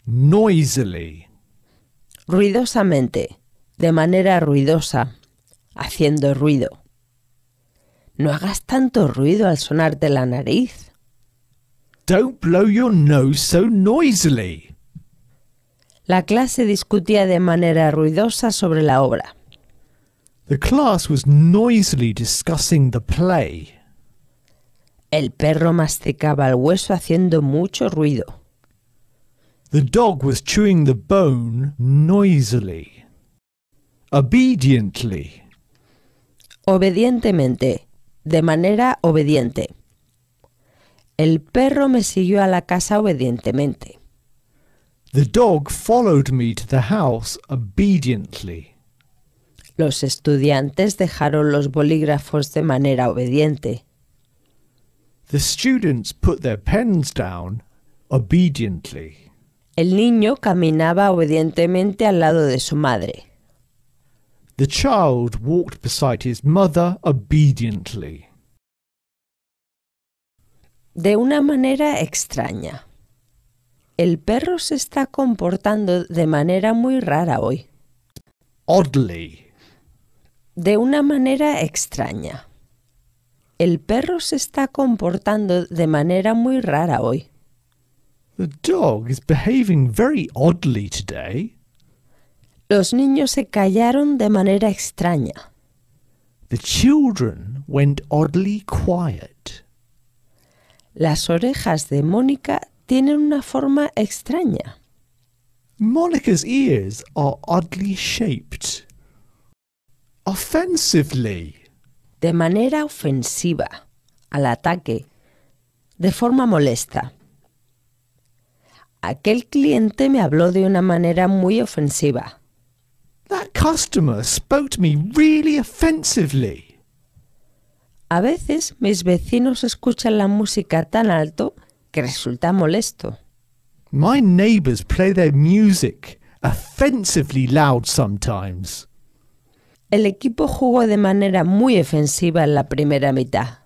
noisily. Ruidosamente, de manera ruidosa, haciendo ruido. No hagas tanto ruido al sonarte la nariz. Don't blow your nose so noisily. La clase discutía de manera ruidosa sobre la obra. The class was noisily discussing the play. El perro masticaba el hueso haciendo mucho ruido. The dog was chewing the bone noisily. Obediently. Obedientemente, de manera obediente. El perro me siguió a la casa obedientemente. The dog followed me to the house obediently. Los estudiantes dejaron los bolígrafos de manera obediente. The students put their pens down obediently. El niño caminaba obedientemente al lado de su madre. The child walked beside his mother obediently. De una manera extraña. El perro se está comportando de manera muy rara hoy. Oddly. De una manera extraña. El perro se está comportando de manera muy rara hoy. The dog is behaving very oddly today. Los niños se callaron de manera extraña. The children went oddly quiet. Las orejas de Mónica tienen una forma extraña. Monica's ears are oddly shaped. Offensively. De manera ofensiva, al ataque, de forma molesta. Aquel cliente me habló de una manera muy ofensiva. That customer spoke to me really offensively. A veces mis vecinos escuchan la música tan alto que resulta molesto. My neighbours play their music offensively loud sometimes. El equipo jugó de manera muy ofensiva en la primera mitad.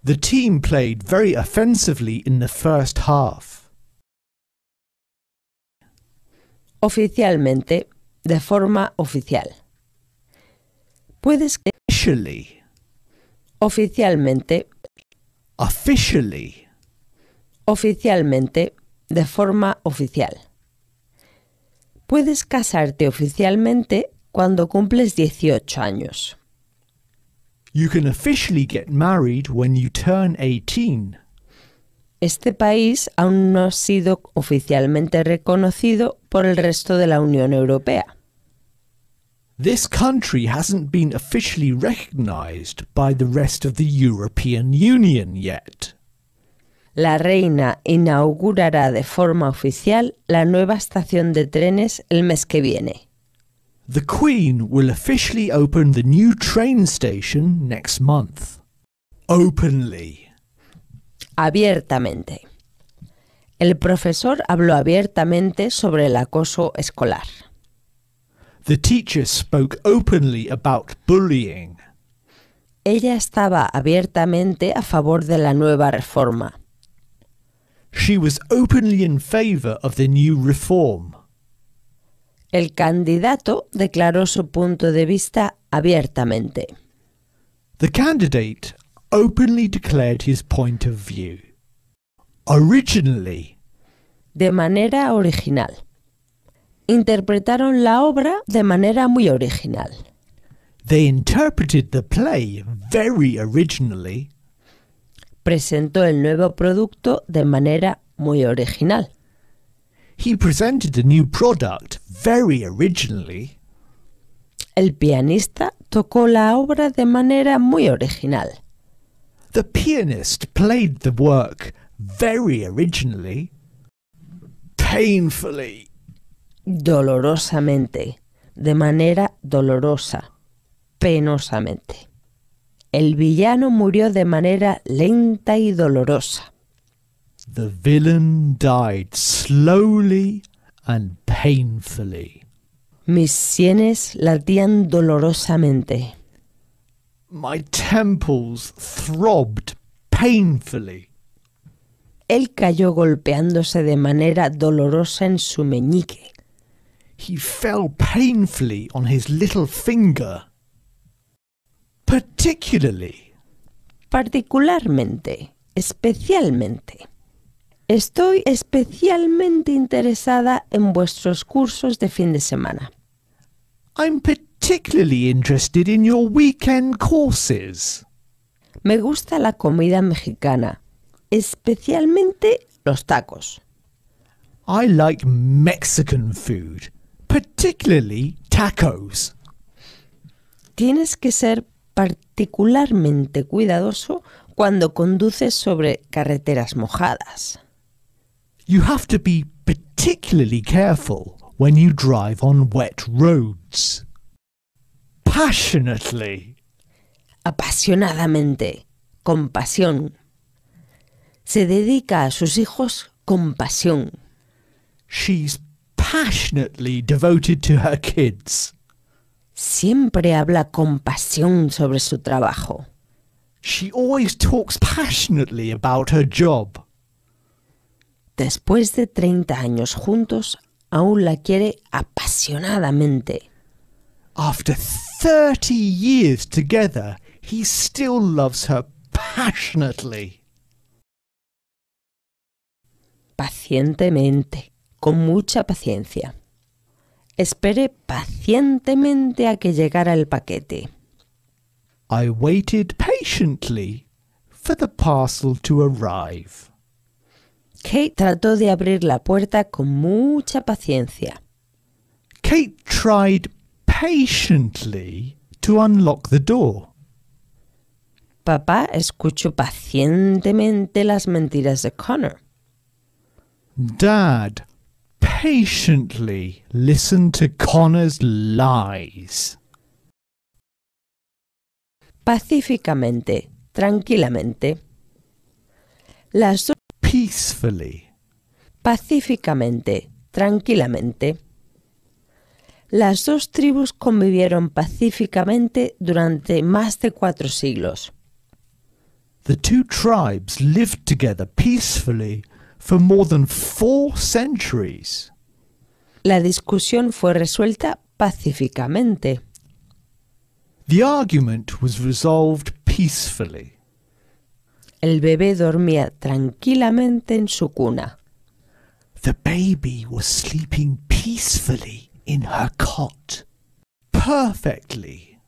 The team played very offensively in the first half. Oficialmente, de forma oficial. Puedes Officially. oficialmente, Officially. oficialmente, de forma oficial. Puedes casarte oficialmente cuando cumples 18 años. You can officially get married when you turn 18. Este país aún no ha sido oficialmente reconocido por el resto de la Unión Europea. This country hasn't been officially recognized by the rest of the European Union yet. La reina inaugurará de forma oficial la nueva estación de trenes el mes que viene. The Queen will officially open the new train station next month. Openly. Abiertamente. El profesor habló abiertamente sobre el acoso escolar. The teacher spoke openly about bullying. Ella estaba abiertamente a favor de la nueva reforma. She was openly in favor of the new reform. El candidato declaró su punto de vista abiertamente. The candidate openly declared his point of view. Originally. De manera original. Interpretaron la obra de manera muy original. They interpreted the play very originally. Presentó el nuevo producto de manera muy original. He presented the new product very originally. El pianista tocó la obra de manera muy original. The pianist played the work very originally. Painfully. Dolorosamente, de manera dolorosa, penosamente. El villano murió de manera lenta y dolorosa. The villain died slowly and painfully. Mis sienes latían dolorosamente. My temples throbbed painfully. Él cayó golpeándose de manera dolorosa en su meñique. He fell painfully on his little finger. Particularly. Particularmente, especialmente. Estoy especialmente interesada en vuestros cursos de fin de semana. I'm particularly interested in your weekend courses. Me gusta la comida mexicana, especialmente los tacos. I like Mexican food, particularly tacos. Tienes que ser particularmente cuidadoso cuando conduces sobre carreteras mojadas. You have to be particularly careful when you drive on wet roads. Passionately. Apasionadamente, con pasión. Se dedica a sus hijos con pasión. She's passionately devoted to her kids. Siempre habla con pasión sobre su trabajo. She always talks passionately about her job. Después de 30 años juntos, aún la quiere apasionadamente. After 30 years together, he still loves her passionately. Pacientemente, con mucha paciencia. Esperé pacientemente a que llegara el paquete. I waited patiently for the parcel to arrive. Kate trató de abrir la puerta con mucha paciencia. Kate tried patiently to unlock the door. Papá escuchó pacientemente las mentiras de Connor. Dad patiently listened to Connor's lies. Pacíficamente, tranquilamente. Las dos Peacefully. pacíficamente, tranquilamente. Las dos tribus convivieron pacíficamente durante más de 4 siglos. The two tribes lived together peacefully for more than 4 centuries. La discusión fue resuelta pacíficamente. The argument was resolved peacefully. El bebé dormía tranquilamente en su cuna. The baby was sleeping peacefully in her cot. Perfectly.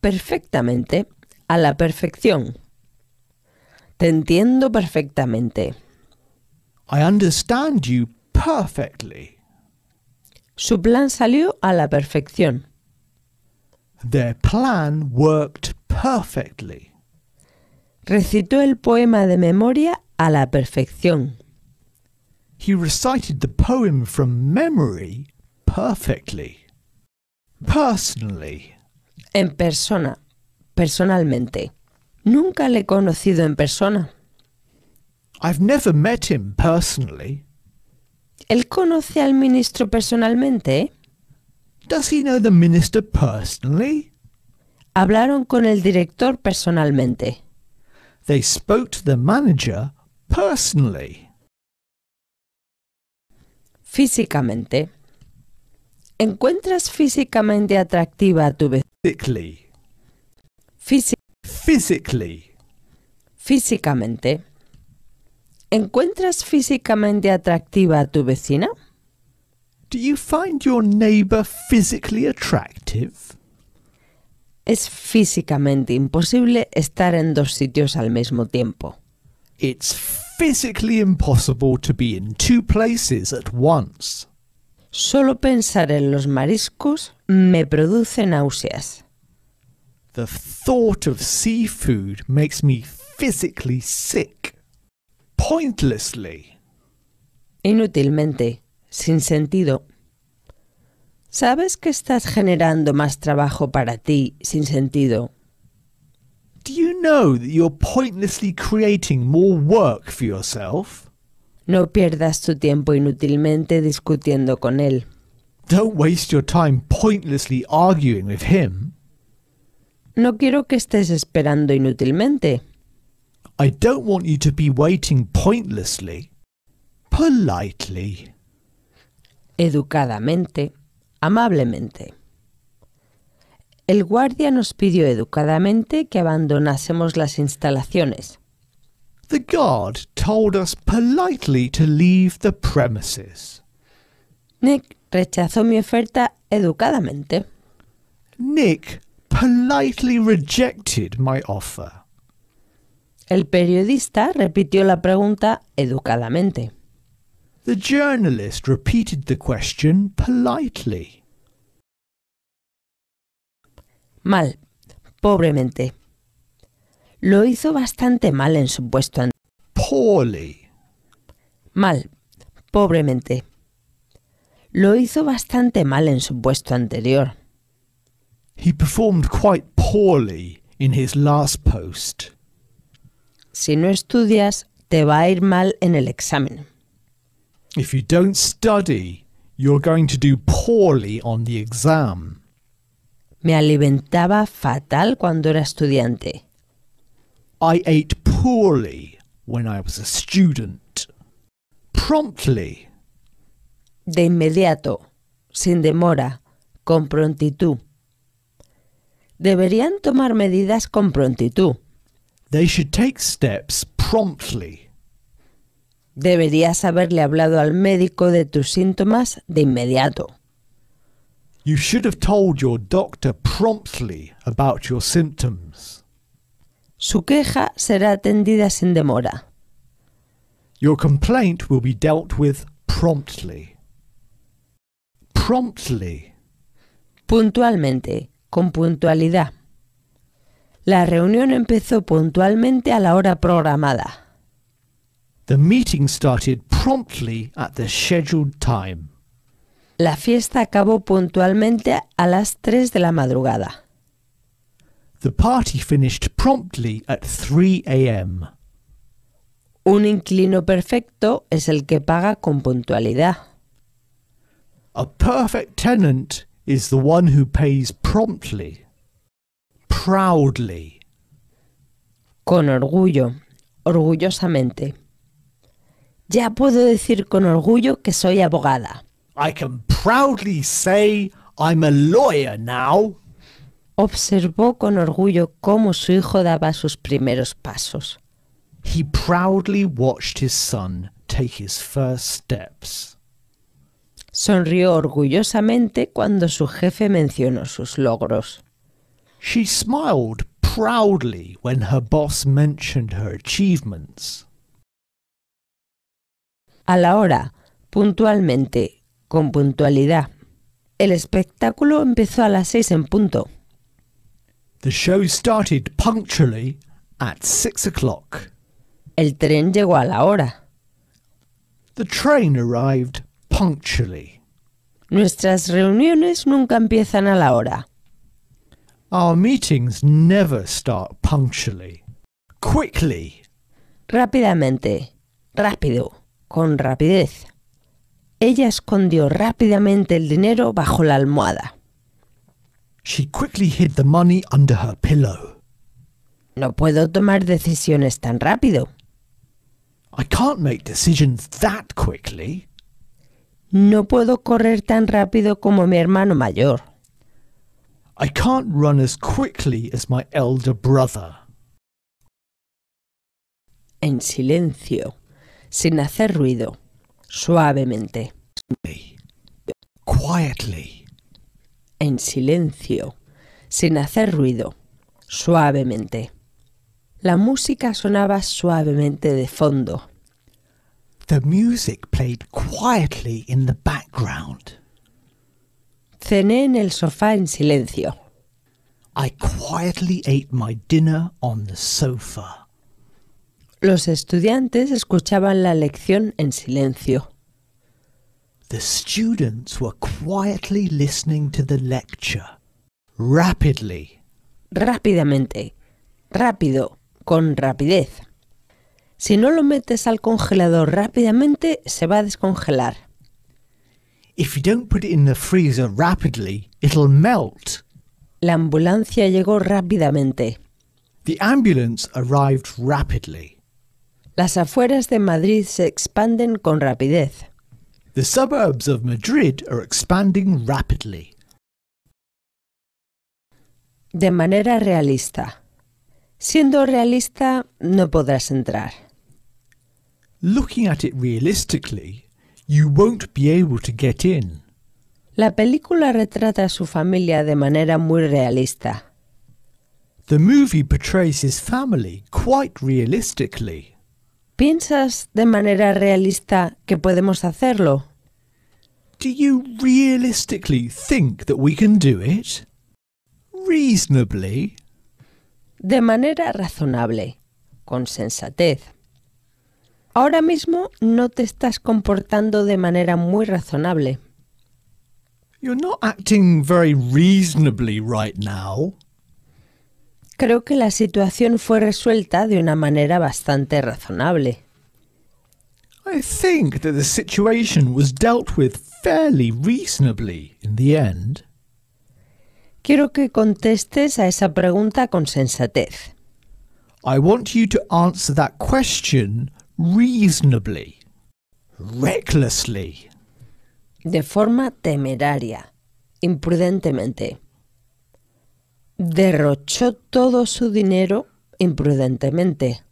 Perfectamente, a la perfección. Te entiendo perfectamente. I understand you perfectly. Su plan salió a la perfección. Their plan worked perfectly. Recitó el poema de memoria a la perfección. He recited the poem from memory perfectly. Personally. En persona, personalmente. Nunca le he conocido en persona. I've never met him personally. ¿Él conoce al ministro personalmente? Does he know the minister personally? Hablaron con el director personalmente. They spoke to the manager personally. Físicamente. ¿Encuentras físicamente atractiva a tu vecina? Physically. Physically. Físicamente. ¿Encuentras físicamente atractiva a tu vecina? Do you find your neighbor physically attractive? Es físicamente imposible estar en 2 sitios al mismo tiempo. It's physically impossible to be in 2 places at once. Solo pensar en los mariscos me produce náuseas. The thought of seafood makes me physically sick. Pointlessly. Inútilmente, sin sentido. ¿Sabes que estás generando más trabajo para ti sin sentido? Do you know that you're pointlessly creating more work for yourself? No pierdas tu tiempo inútilmente discutiendo con él. Don't waste your time pointlessly arguing with him. No quiero que estés esperando inútilmente. I don't want you to be waiting pointlessly. Politely. Educadamente, amablemente. El guardia nos pidió educadamente que abandonásemos las instalaciones. The guard told us politely to leave the premises. Nick rechazó mi oferta educadamente. Nick politely rejected my offer. El periodista repitió la pregunta educadamente. The journalist repeated the question politely. Mal, pobremente. Lo hizo bastante mal en su puesto anterior. Poorly. Mal, pobremente. Lo hizo bastante mal en su puesto anterior. He performed quite poorly in his last post. Si no estudias, te va a ir mal en el examen. If you don't study, you're going to do poorly on the exam. Me alimentaba fatal cuando era estudiante. I ate poorly when I was a student. Promptly. De inmediato, sin demora, con prontitud. Deberían tomar medidas con prontitud. They should take steps promptly. Deberías haberle hablado al médico de tus síntomas de inmediato. You should have told your doctor promptly about your symptoms. Su queja será atendida sin demora. Your complaint will be dealt with promptly. Promptly. Puntualmente, con puntualidad. La reunión empezó puntualmente a la hora programada. The meeting started promptly at the scheduled time. La fiesta acabó puntualmente a las 3 de la madrugada. The party finished promptly at 3 a.m. Un inquilino perfecto es el que paga con puntualidad. A perfect tenant is the one who pays promptly. Proudly. Con orgullo, orgullosamente. Ya puedo decir con orgullo que soy abogada. I can proudly say I'm a lawyer now. Observó con orgullo cómo su hijo daba sus primeros pasos. He proudly watched his son take his first steps. Sonrió orgullosamente cuando su jefe mencionó sus logros. She smiled proudly when her boss mentioned her achievements. A la hora, puntualmente, con puntualidad. El espectáculo empezó a las 6 en punto. The show started punctually at 6 o'clock. El tren llegó a la hora. The train arrived punctually. Nuestras reuniones nunca empiezan a la hora. Our meetings never start punctually. Quickly. Rápidamente, rápido, con rapidez. Ella escondió rápidamente el dinero bajo la almohada. She quickly hid the money under her pillow. No puedo tomar decisiones tan rápido. I can't make decisions that quickly. No puedo correr tan rápido como mi hermano mayor. I can't run as quickly as my elder brother. En silencio, sin hacer ruido, suavemente. Quietly. En silencio, sin hacer ruido, suavemente. La música sonaba suavemente de fondo. The music played quietly in the background. Cené en el sofá en silencio. I quietly ate my dinner on the sofa. Los estudiantes escuchaban la lección en silencio. The students were quietly listening to the lecture. Rapidly. Rápidamente, rápido, con rapidez. Si no lo metes al congelador rápidamente, se va a descongelar. If you don't put it in the freezer rapidly, it'll melt. La ambulancia llegó rápidamente. The ambulance arrived rapidly. Las afueras de Madrid se expanden con rapidez. The suburbs of Madrid are expanding rapidly. De manera realista. Siendo realista, no podrás entrar. Looking at it realistically, you won't be able to get in. La película retrata a su familia de manera muy realista. The movie portrays his family quite realistically. ¿Piensas de manera realista que podemos hacerlo? Do you realistically think that we can do it? Reasonably? De manera razonable, con sensatez. Ahora mismo no te estás comportando de manera muy razonable. You're not acting very reasonably right now. Creo que la situación fue resuelta de una manera bastante razonable. I think that the situation was dealt with fairly reasonably in the end. Quiero que contestes a esa pregunta con sensatez. I want you to answer that question reasonably, recklessly, De forma temeraria, imprudentemente. Derrochó todo su dinero imprudentemente.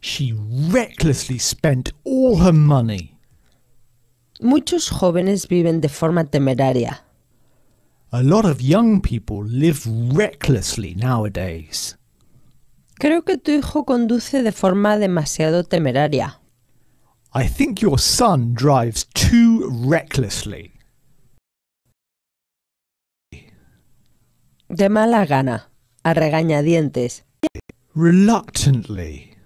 She recklessly spent all her money. Muchos jóvenes viven de forma temeraria. A lot of young people live recklessly nowadays. Creo que tu hijo conduce de forma demasiado temeraria. I think your son drives too recklessly. De mala gana, a regañadientes. Reluctantly.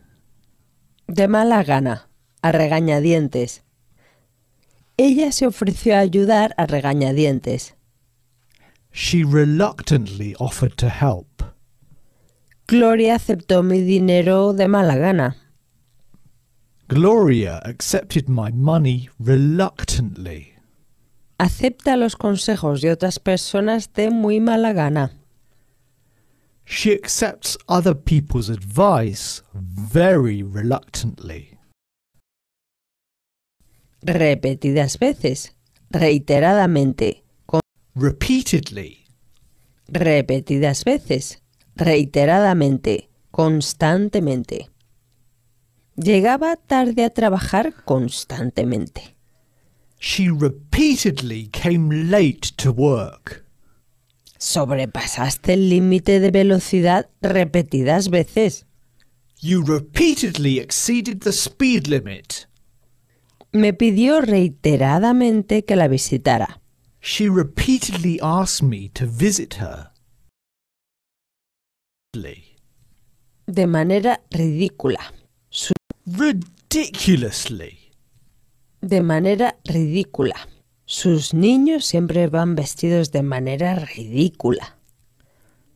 De mala gana, a regañadientes. Ella se ofreció a ayudar a regañadientes. She reluctantly offered to help. Gloria aceptó mi dinero de mala gana. Gloria accepted my money reluctantly. Acepta los consejos de otras personas de muy mala gana. She accepts other people's advice very reluctantly. Repetidas veces, reiteradamente. Repeatedly. Repetidas veces, reiteradamente, constantemente. Llegaba tarde a trabajar constantemente. She repeatedly came late to work. Sobrepasaste el límite de velocidad repetidas veces. You repeatedly exceeded the speed limit. Me pidió reiteradamente que la visitara. She repeatedly asked me to visit her. De manera ridícula. Ridiculously. De manera ridícula. Sus niños siempre van vestidos de manera ridícula.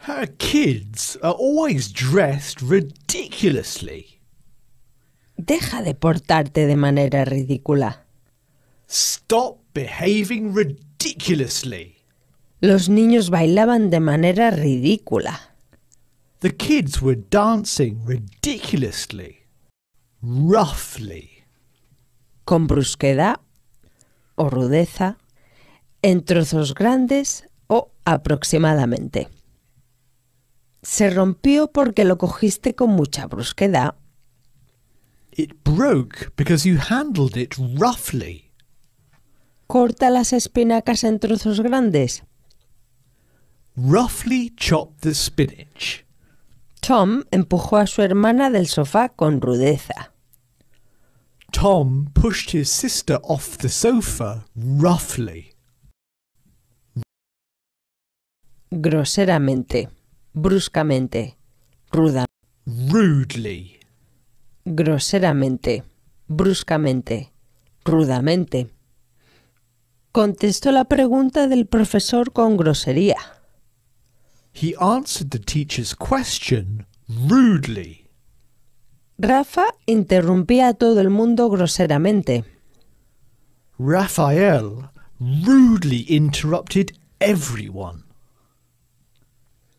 Her kids are always dressed ridiculously. Deja de portarte de manera ridícula. Stop behaving ridiculously. Los niños bailaban de manera ridícula. The kids were dancing ridiculously, roughly. Con brusquedad o rudeza, en trozos grandes o aproximadamente. Se rompió porque lo cogiste con mucha brusquedad. It broke because you handled it roughly. Corta las espinacas en trozos grandes. Roughly chop the spinach. Tom empujó a su hermana del sofá con rudeza. Tom pushed his sister off the sofa roughly. Groseramente, bruscamente, Rudely. Groseramente, bruscamente, rudamente. Contestó la pregunta del profesor con grosería. He answered the teacher's question rudely. Rafa interrumpía a todo el mundo groseramente. Raphael rudely interrupted everyone.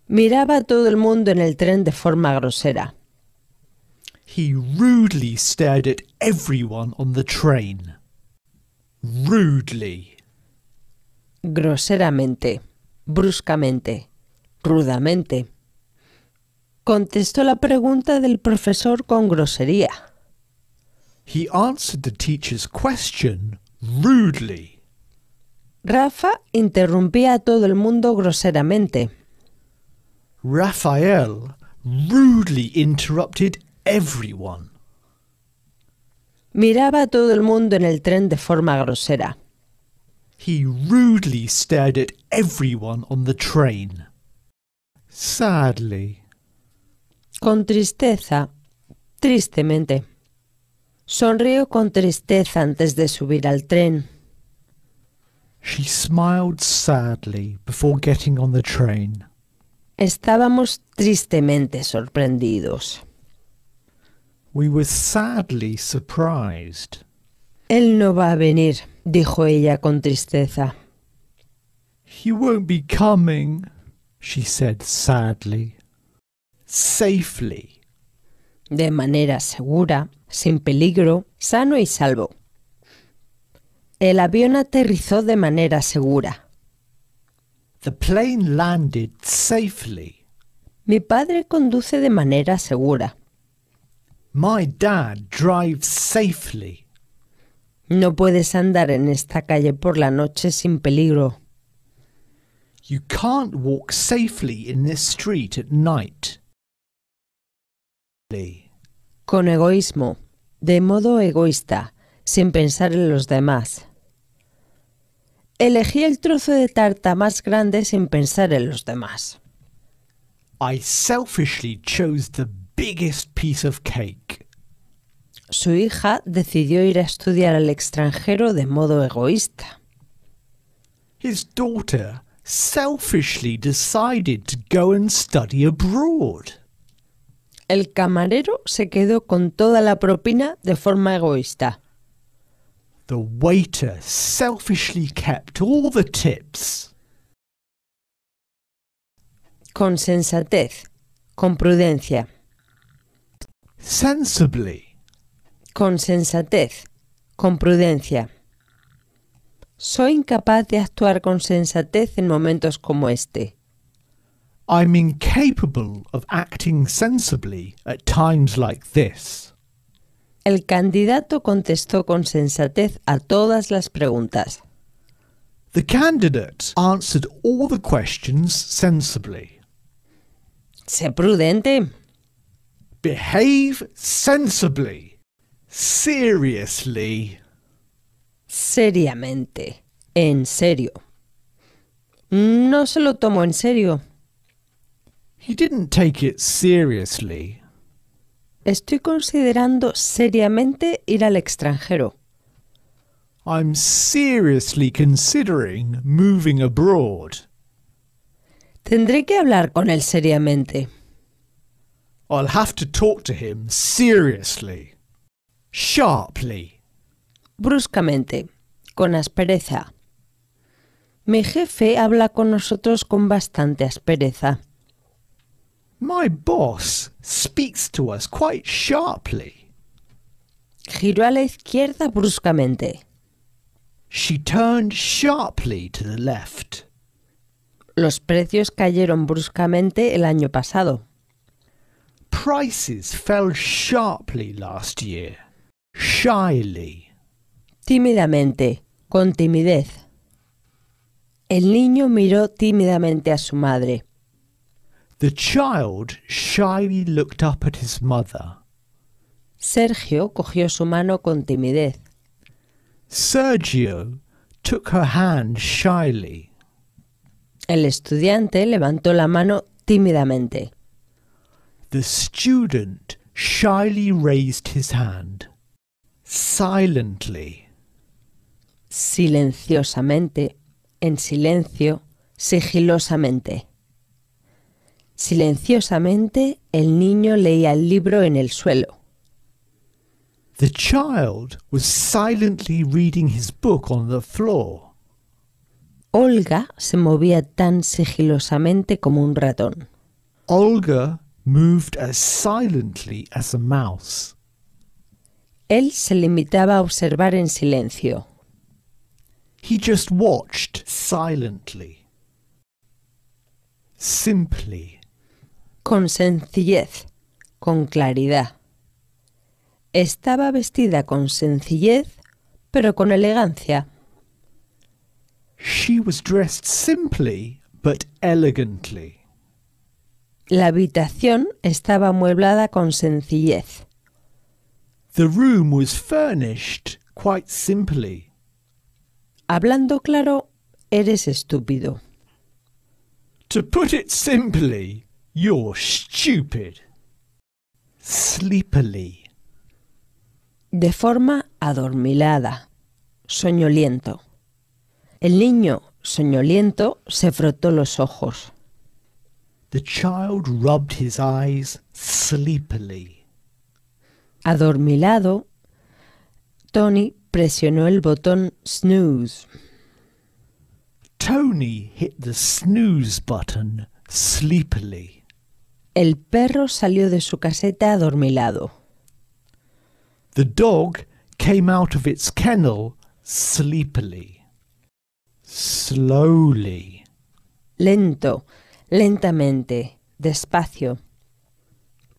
Miraba a todo el mundo en el tren de forma grosera. He rudely stared at everyone on the train. Rudely. Groseramente, bruscamente, rudamente. Contestó la pregunta del profesor con grosería. He answered the teacher's question rudely. Rafa interrumpía a todo el mundo groseramente. Raphael rudely interrupted everyone. Miraba a todo el mundo en el tren de forma grosera. He rudely stared at everyone on the train. Sadly. Con tristeza, tristemente. Sonrió con tristeza antes de subir al tren. She smiled sadly before getting on the train. Estábamos tristemente sorprendidos. We were sadly surprised. Él no va a venir, dijo ella con tristeza. He won't be coming, she said sadly. Safely. De manera segura, sin peligro, sano y salvo. El avión aterrizó de manera segura. The plane landed safely. Mi padre conduce de manera segura. My dad drives safely. No puedes andar en esta calle por la noche sin peligro. You can't walk safely in this street at night. Con egoísmo, de modo egoísta, sin pensar en los demás. Elegí el trozo de tarta más grande sin pensar en los demás. I selfishly chose the biggest piece of cake. Su hija decidió ir a estudiar al extranjero de modo egoísta. His daughter selfishly decided to go and study abroad. El camarero se quedó con toda la propina de forma egoísta. The waiter selfishly kept all the tips. Con sensatez, con prudencia. Sensibly. Con sensatez, con prudencia. Soy incapaz de actuar con sensatez en momentos como este. I'm incapable of acting sensibly at times like this. El candidato contestó con sensatez a todas las preguntas. The candidate answered all the questions sensibly. Sé prudente. Behave sensibly. Seriously. Seriamente. En serio. No se lo tomó en serio. He didn't take it seriously. Estoy considerando seriamente ir al extranjero. I'm seriously considering moving abroad. Tendré que hablar con él seriamente. I'll have to talk to him seriously. Sharply. Bruscamente. Con aspereza. Mi jefe habla con nosotros con bastante aspereza. My boss speaks to us quite sharply. Giró a la izquierda bruscamente. She turned sharply to the left. Los precios cayeron bruscamente el año pasado. Prices fell sharply last year. Shyly. Tímidamente, con timidez. El niño miró tímidamente a su madre. The child shyly looked up at his mother. Sergio cogió su mano con timidez. Sergio took her hand shyly. El estudiante levantó la mano tímidamente. The student shyly raised his hand. Silently. Silenciosamente, en silencio, sigilosamente. Silenciosamente, el niño leía el libro en el suelo. The child was silently reading his book on the floor. Olga se movía tan sigilosamente como un ratón. Olga moved as silently as a mouse. Él se limitaba a observar en silencio. He just watched silently. Simply. Con sencillez, con claridad. Estaba vestida con sencillez, pero con elegancia. She was dressed simply, but elegantly. La habitación estaba amueblada con sencillez. The room was furnished quite simply. Hablando claro, eres estúpido. To put it simply, you're stupid. Sleepily. De forma adormilada, soñoliento. El niño, soñoliento, se frotó los ojos. The child rubbed his eyes sleepily. Adormilado, Tony presionó el botón snooze. Tony hit the snooze button sleepily. El perro salió de su caseta adormilado. The dog came out of its kennel sleepily. Slowly. Lento, lentamente, despacio.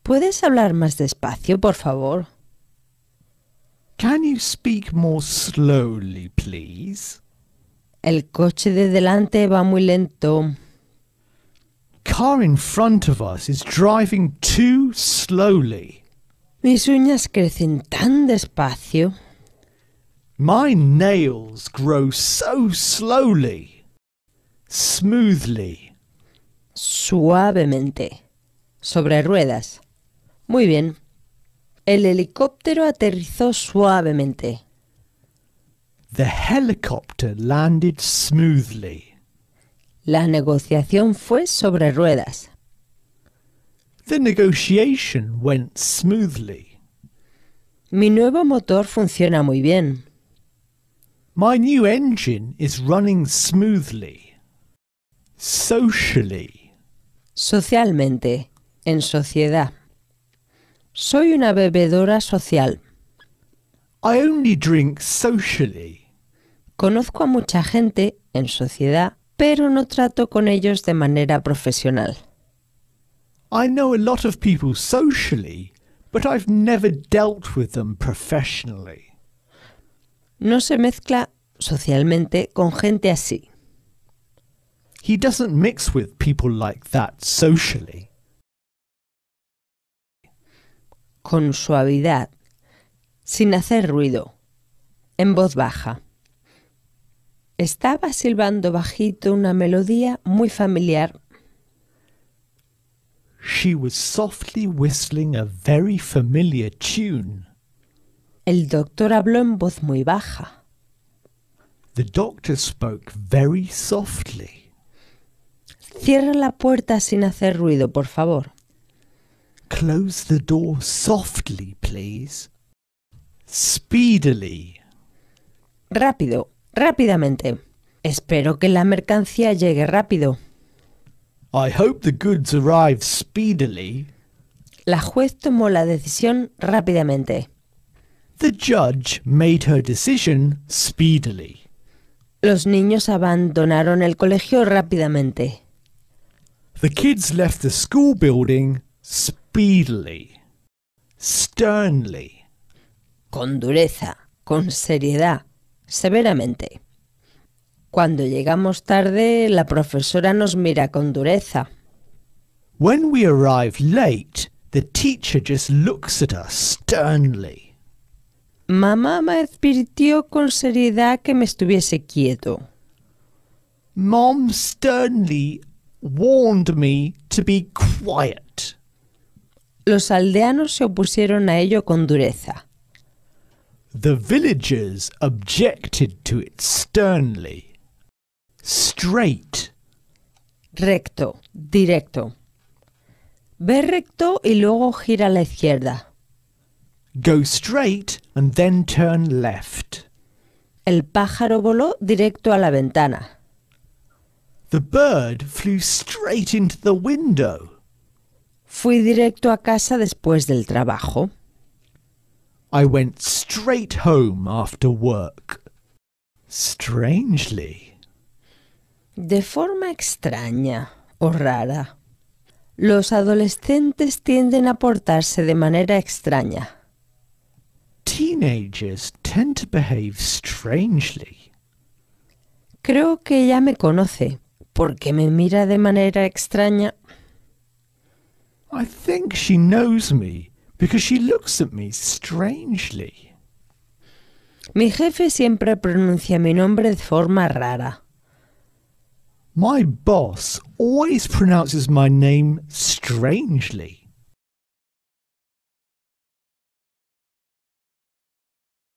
¿Puedes hablar más despacio, por favor? Can you speak more slowly, please? El coche de delante va muy lento. Car in front of us is driving too slowly. Mis uñas crecen tan despacio. My nails grow so slowly. Smoothly. Suavemente. Sobre ruedas. Muy bien. El helicóptero aterrizó suavemente. The helicopter landed smoothly. La negociación fue sobre ruedas. The negotiation went smoothly. Mi nuevo motor funciona muy bien. My new engine is running smoothly. Socially. Socialmente. En sociedad. Soy una bebedora social. I only drink socially. Conozco a mucha gente en sociedad, pero no trato con ellos de manera profesional. I know a lot of people socially, but I've never dealt with them professionally. No se mezcla socialmente con gente así. He doesn't mix with people like that socially. Con suavidad, sin hacer ruido, en voz baja. Estaba silbando bajito una melodía muy familiar. She was softly whistling a very familiar tune. El doctor habló en voz muy baja. The doctor spoke very softly. Cierra la puerta sin hacer ruido, por favor. Close the door softly, please. Speedily. Rápido, rápidamente. Espero que la mercancía llegue rápido. I hope the goods arrive speedily. La juez tomó la decisión rápidamente. The judge made her decision speedily. Los niños abandonaron el colegio rápidamente. The kids left the school building speedily. Sternly. Con dureza, con seriedad, severamente. Cuando llegamos tarde, la profesora nos mira con dureza. When we arrive late, the teacher just looks at us sternly. Mamá me advirtió con seriedad que me estuviese quieto. Mom sternly warned me to be quiet. Los aldeanos se opusieron a ello con dureza. The villagers objected to it sternly. Straight. Recto, directo. Ve recto y luego gira a la izquierda. Go straight and then turn left. El pájaro voló directo a la ventana. The bird flew straight into the window. Fui directo a casa después del trabajo. I went straight home after work. Strangely. De forma extraña o rara. Los adolescentes tienden a portarse de manera extraña. Teenagers tend to behave strangely. Creo que ella me conoce, porque me mira de manera extraña. I think she knows me because she looks at me strangely. Mi jefe siempre pronuncia mi nombre de forma rara. My boss always pronounces my name strangely.